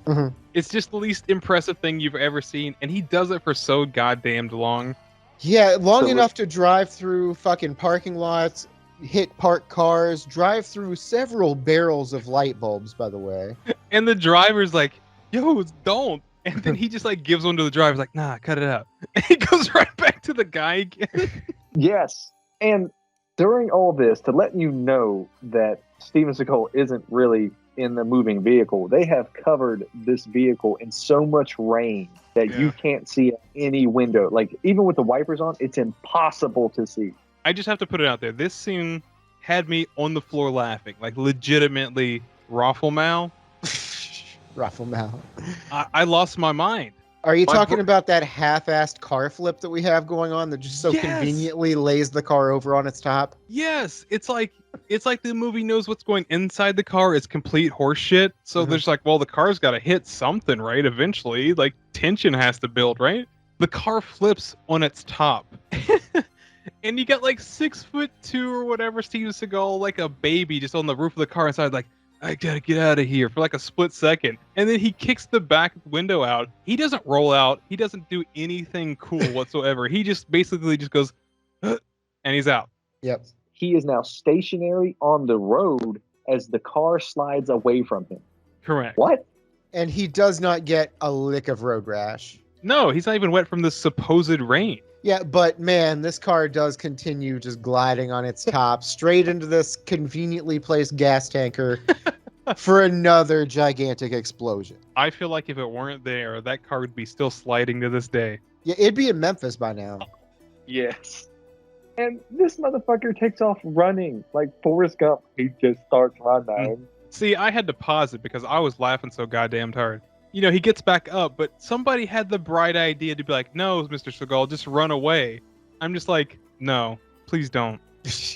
Mm-hmm. It's just the least impressive thing you've ever seen, and he does it for so goddamned long. Yeah, long enough to drive through fucking parking lots, hit parked cars, drive through several barrels of light bulbs, by the way. And the driver's like, yo, don't. And then he just like gives one to the driver, like, nah, cut it out. And he goes right back to the guy again. Yes. And during all this, to let you know that Steven Seagal isn't really in the moving vehicle, they have covered this vehicle in so much rain that you can't see any window. Like, even with the wipers on, it's impossible to see. I just have to put it out there. This scene had me on the floor laughing, like legitimately raffle mal. Raffle mal. I lost my mind. Are you talking about that half-assed car flip that we have going on that just so conveniently lays the car over on its top? Yes, it's like the movie knows what's going inside the car. It's complete horseshit. So there's like, well, the car's got to hit something, right? Eventually, like tension has to build, right? The car flips on its top, and you got like 6'2" or whatever Steven Seagal, like a baby, just on the roof of the car inside, like, I gotta get out of here for like a split second. And then he kicks the back window out. He doesn't roll out. He doesn't do anything cool whatsoever. He just basically just goes, and he's out. Yep. He is now stationary on the road as the car slides away from him. Correct. What? And he does not get a lick of road rash. No, he's not even wet from the supposed rain. Yeah, but man, this car does continue just gliding on its top straight into this conveniently placed gas tanker for another gigantic explosion. I feel like if it weren't there, that car would be still sliding to this day. Yeah, it'd be in Memphis by now. Yes. And this motherfucker takes off running like Forrest Gump. He just starts running. See, I had to pause it because I was laughing so goddamn hard. You know, he gets back up, but somebody had the bright idea to be like, no, Mr. Seagal, just run away. I'm just like, no, please don't.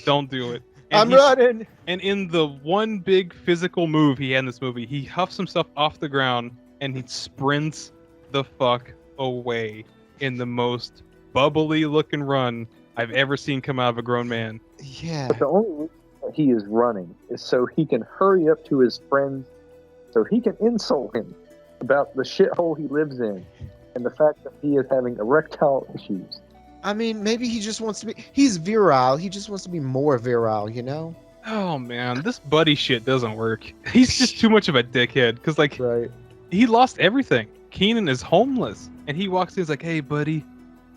Don't do it. And I'm running. And in the one big physical move he had in this movie, he huffs himself off the ground and he sprints the fuck away in the most bubbly looking run I've ever seen come out of a grown man. Yeah. But the only reason that he is running is so he can hurry up to his friends, so he can insult him about the shithole he lives in and the fact that he is having erectile issues. I mean, maybe he just wants to be... He's virile. He just wants to be more virile, you know? Oh, man. This buddy shit doesn't work. He's just too much of a dickhead. Because, like, he lost everything. Keenan is homeless. And he walks in and is like, hey, buddy.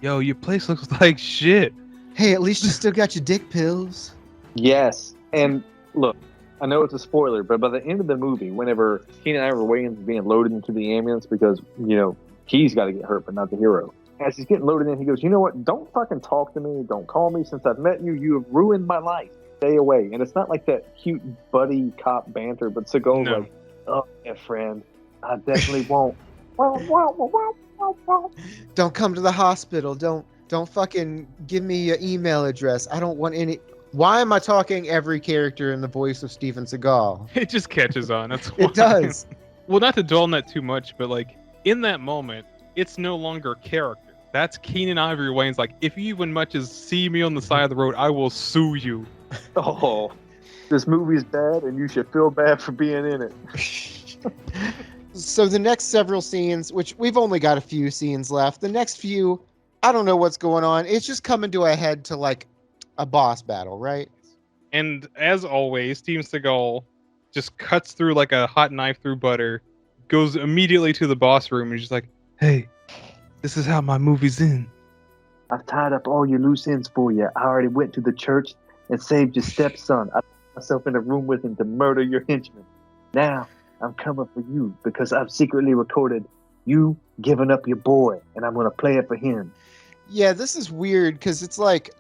Yo, your place looks like shit. Hey, at least you still got your dick pills. Yes. And look, I know it's a spoiler, but by the end of the movie, whenever Keenan Ivory Wayans is being loaded into the ambulance because, he's got to get hurt, but not the hero. As he's getting loaded in, he goes, you know what? Don't fucking talk to me. Don't call me. Since I've met you, you have ruined my life. Stay away. And it's not like that cute buddy cop banter, but Seagal's like, oh, yeah, friend, I definitely won't. Don't come to the hospital. Don't fucking give me your email address. I don't want any. Why am I talking every character in the voice of Steven Seagal? It just catches on. That's why. It does. Well, not to dwell on that too much, but like in that moment, it's no longer character. That's Keenan Ivory Wayans. Like, if you even much as see me on the side of the road, I will sue you. Oh, this movie's bad, and you should feel bad for being in it. So the next several scenes, which we've only got a few scenes left, the next few, I don't know what's going on. It's just coming to a head to like a boss battle, right? And as always, Steven Seagal just cuts through like a hot knife through butter, goes immediately to the boss room, and he's just like, hey, this is how my movie's end. I've tied up all your loose ends for you. I already went to the church and saved your stepson. I put myself in a room with him to murder your henchman. Now I'm coming for you because I've secretly recorded you giving up your boy, and I'm going to play it for him. Yeah, this is weird because it's like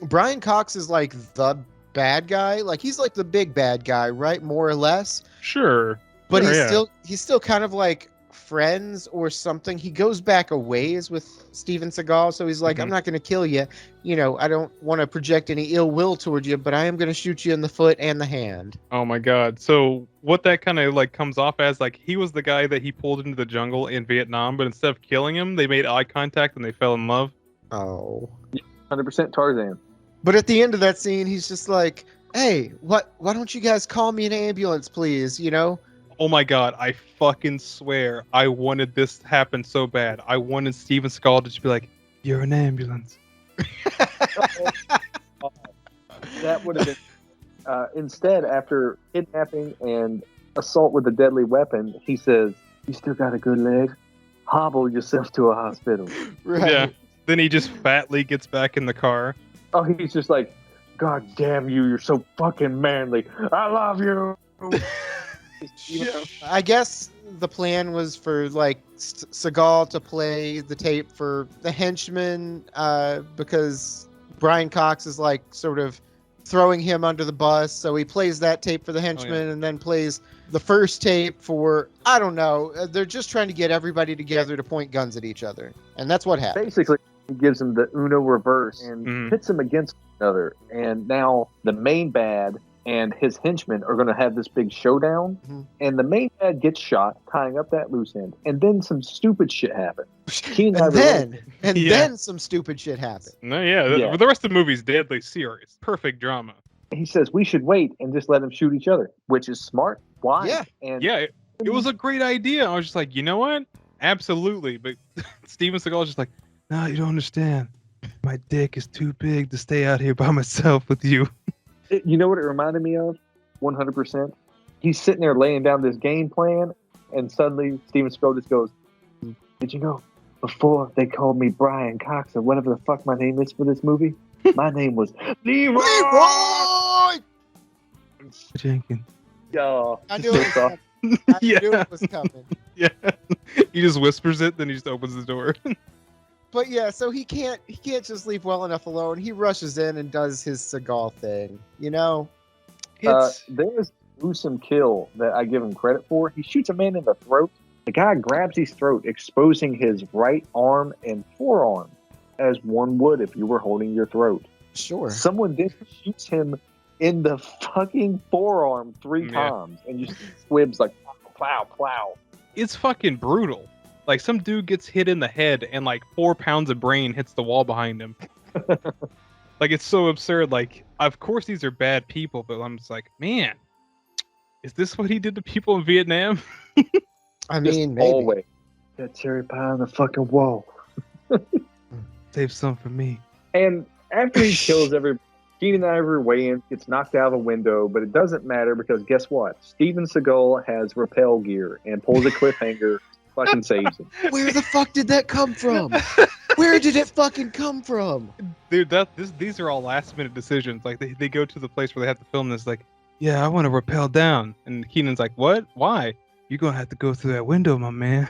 Brian Cox is like the bad guy. Like he's like the big bad guy, right? More or less. Sure. But Sure, he's still kind of like friends or something. He goes back a ways with Steven Seagal, so he's like, I'm not going to kill you. I don't want to project any ill will toward you, but I am going to shoot you in the foot and the hand. Oh my god. So what that kind of like comes off as, like, he was the guy that he pulled into the jungle in Vietnam, but instead of killing him, they made eye contact and they fell in love. Oh. 100% Tarzan. But at the end of that scene, he's just like, hey, why don't you guys call me an ambulance, please? Oh my god, I fucking swear I wanted this to happen so bad. I wanted Steven Seagal to just be like, you're an ambulance. That would have been... instead, after kidnapping and assault with a deadly weapon, he says, you still got a good leg? Hobble yourself to a hospital. Right. Yeah. Then he just fatly gets back in the car. Oh, he's just like, God damn you, you're so fucking manly. I love you. I guess the plan was for like Seagal to play the tape for the henchman because Brian Cox is like sort of throwing him under the bus. So he plays that tape for the henchman and then plays the first tape for, I don't know. They're just trying to get everybody together to point guns at each other. And that's what happened. Basically, he gives him the Uno reverse and pits them against each other. And now the main bad and his henchmen are going to have this big showdown. Mm-hmm. And the main bad gets shot, tying up that loose end. And then some stupid shit happens. Then some stupid shit happens. No, yeah. The rest of the movie's deadly serious. Perfect drama. He says we should wait and just let them shoot each other, which is smart. Why? Yeah. And it was a great idea. I was just like, you know what? Absolutely. But Steven Seagal is just like, no, you don't understand. My dick is too big to stay out here by myself with you. You know what it reminded me of? 100%. He's sitting there laying down this game plan, and suddenly Steven Seagal just goes, did you know, before they called me Brian Cox or whatever the fuck my name is for this movie, my name was Leroy! Jenkins. Yo, I knew it was coming. I knew it was coming. Yeah. He just whispers it, then he just opens the door. But yeah, so he can't just leave well enough alone. He rushes in and does his Seagal thing. There's a gruesome kill that I give him credit for. He shoots a man in the throat. The guy grabs his throat, exposing his right arm and forearm, as one would if you were holding your throat. Sure. Someone then shoots him in the fucking forearm 3 times, and you see squibs like plow, plow. It's fucking brutal. Like, some dude gets hit in the head and like 4 pounds of brain hits the wall behind him. Like, it's so absurd. Like, of course these are bad people, but I'm just like, man, is this what he did to people in Vietnam? I mean, maybe. Always. That cherry pie on the fucking wall. Save some for me. And after he kills everybody, Keenan Ivory Wayans gets knocked out of a window, but it doesn't matter because guess what? Steven Seagal has rappel gear and pulls a cliffhanger, fucking saves him. Where the fuck did that come from? Where did it fucking come from? Dude, these are all last minute decisions. Like they go to the place where they have to film this. Like, yeah, I want to rappel down, and Keenan's like, what? Why? You're gonna have to go through that window, my man.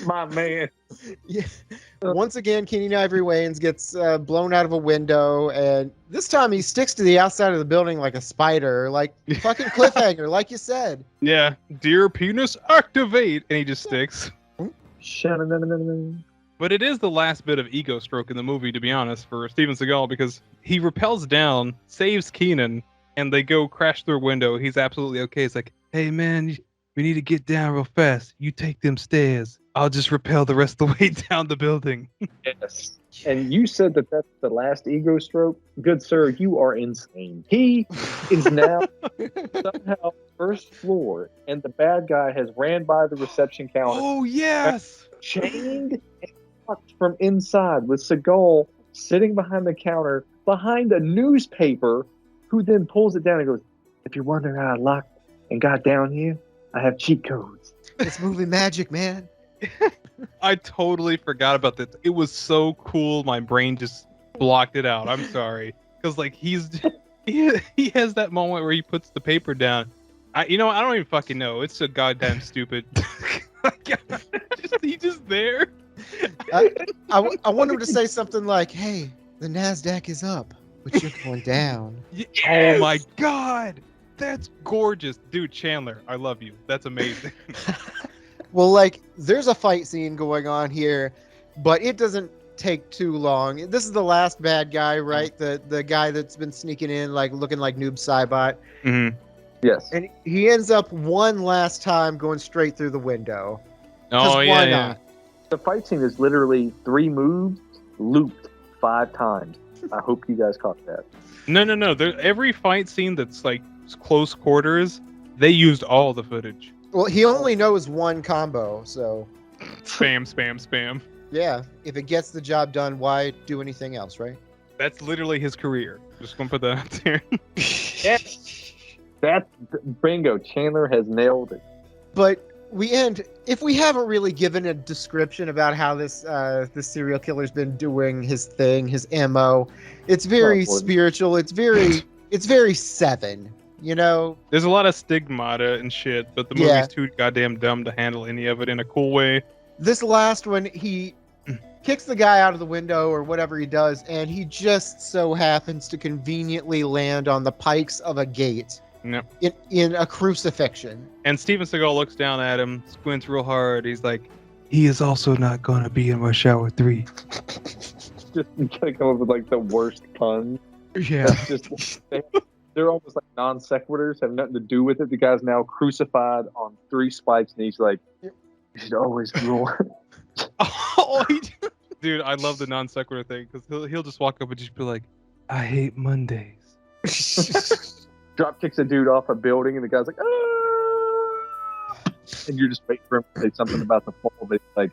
My man. Yeah. Once again, Keenan Ivory Wayans gets blown out of a window, and this time he sticks to the outside of the building like a spider, like fucking cliffhanger, like you said. Yeah, dear penis, activate, and he just sticks. But it is the last bit of ego stroke in the movie, to be honest, for Steven Seagal, because he rappels down, saves Keenan, and they go crash through a window. He's absolutely okay. He's like, hey, man, we need to get down real fast. You take them stairs. I'll just rappel the rest of the way down the building. Yes. And you said that that's the last ego stroke? Good sir, you are insane. He is now somehow first floor, and the bad guy has ran by the reception counter. Oh, yes! Chained and locked from inside with Seagal sitting behind the counter, behind a newspaper, who then pulls it down and goes, if you're wondering how I locked and got down here, I have cheat codes. It's movie magic, man. I totally forgot about that. It was so cool. My brain just blocked it out. I'm sorry. Because, like, he has that moment where he puts the paper down. I don't even fucking know. It's so goddamn stupid. He's just there. I want him to say something like, hey, the NASDAQ is up, but you're going down. Oh my God. That's gorgeous. Dude, Chandler, I love you. That's amazing. Well, like, there's a fight scene going on here, but it doesn't take too long. This is the last bad guy, right? The guy that's been sneaking in, like, looking like Noob Saibot. Mm-hmm. Yes. And he ends up one last time going straight through the window. Oh, yeah, why yeah. not? The fight scene is literally 3 moves looped 5 times. I hope you guys caught that. No. Every fight scene that's, like, close quarters, they used all the footage. Well, he only knows one combo, so Spam. yeah. If it gets the job done, why do anything else, right? That's literally his career. Just gonna put that out there. That's bingo. Chandler has nailed it. But we end. If we haven't really given a description about how this serial killer's been doing his thing, his MO, it's very spiritual. It's very Seven. You know, there's a lot of stigmata and shit, but the movie's too goddamn dumb to handle any of it in a cool way. This last one, he kicks the guy out of the window or whatever he does, and he just so happens to conveniently land on the pikes of a gate. Yep. In a crucifixion. And Steven Seagal looks down at him, squints real hard. He's like, he is also not going to be in Rush Hour 3. Just gotta come up with, like, the worst puns. Yeah. Just they're almost like non sequiturs, have nothing to do with it. The guy's now crucified on 3 spikes, and he's like, you should always rule. Dude, I love the non sequitur thing, because he'll just walk up and just be like, I hate Mondays. Drop kicks a dude off a building, and the guy's like, ah! And you're just waiting for him to say something about the fall, but it's like,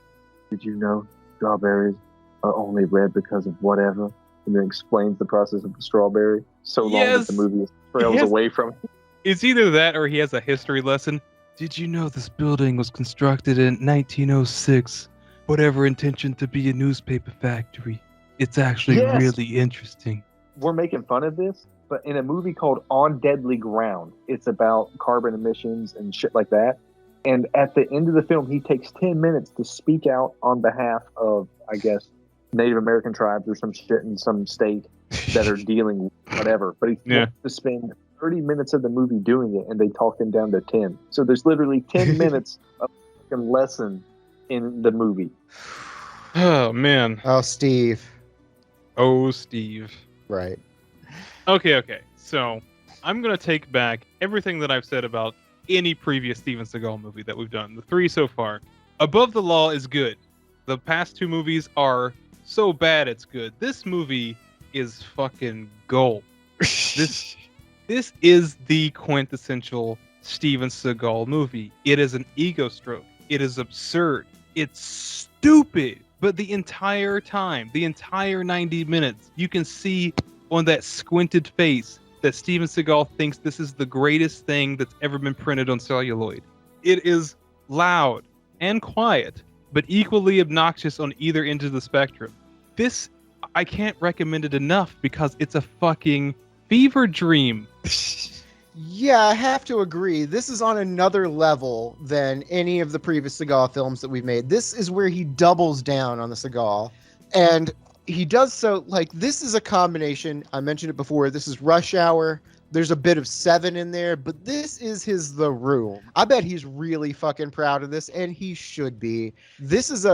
did you know strawberries are only red because of whatever? And then explains the process of the strawberry so long that the movie trails away from it. It's either that or he has a history lesson. Did you know this building was constructed in 1906? Whatever intention to be a newspaper factory. It's actually really interesting. We're making fun of this, but in a movie called On Deadly Ground, it's about carbon emissions and shit like that. And at the end of the film, he takes 10 minutes to speak out on behalf of, I guess, Native American tribes or some shit in some state that are dealing with whatever. But he has to spend 30 minutes of the movie doing it, and they talk him down to 10. So there's literally 10 minutes of a lesson in the movie. Oh, man. Oh, Steve. Right. Okay. So I'm going to take back everything that I've said about any previous Steven Seagal movie that we've done. The 3 so far. Above the Law is good. The past 2 movies are so bad it's good. This movie is fucking gold. This is the quintessential Steven Seagal movie. It is an ego stroke. It is absurd. It's stupid. But the entire time, the entire 90 minutes, you can see on that squinted face that Steven Seagal thinks this is the greatest thing that's ever been printed on celluloid. It is loud and quiet but equally obnoxious on either end of the spectrum. This, I can't recommend it enough because it's a fucking fever dream. Yeah, I have to agree. This is on another level than any of the previous Seagal films that we've made. This is where he doubles down on the Seagal. And he does so, like, this is a combination. I mentioned it before. This is Rush Hour. There's a bit of Seven in there, but this is his The Room. I bet he's really fucking proud of this, and he should be. This is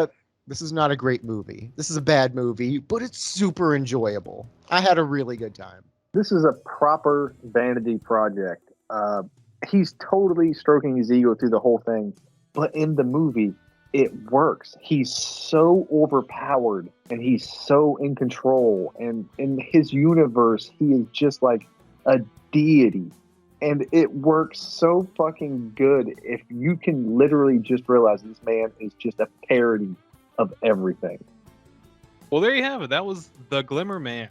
not a great movie. This is a bad movie, but it's super enjoyable. I had a really good time. This is a proper vanity project. He's totally stroking his ego through the whole thing, but in the movie, it works. He's so overpowered and he's so in control. And in his universe, he is just like a deity. And it works so fucking good if you can literally just realize this man is just a parody of everything. Well, there you have it. That was The Glimmer Man.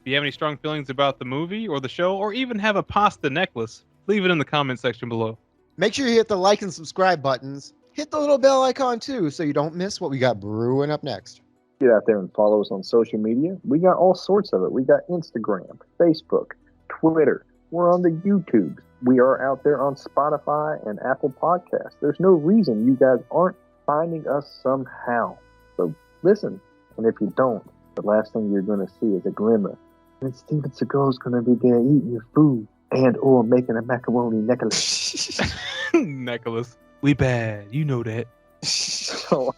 If you have any strong feelings about the movie or the show, or even have a pasta necklace, leave it in the comment section below. Make sure you hit the like and subscribe buttons. Hit the little bell icon too, so you don't miss what we got brewing up next. Get out there and follow us on social media. We got all sorts of it. We got Instagram, Facebook, Twitter. We're on the YouTubes. We are out there on Spotify and Apple Podcasts. There's no reason you guys aren't finding us somehow. So listen, and if you don't, the last thing you're going to see is a glimmer. And Steven Seagal's going to be there eating your food and or making a macaroni necklace. Necklace. We bad. You know that. So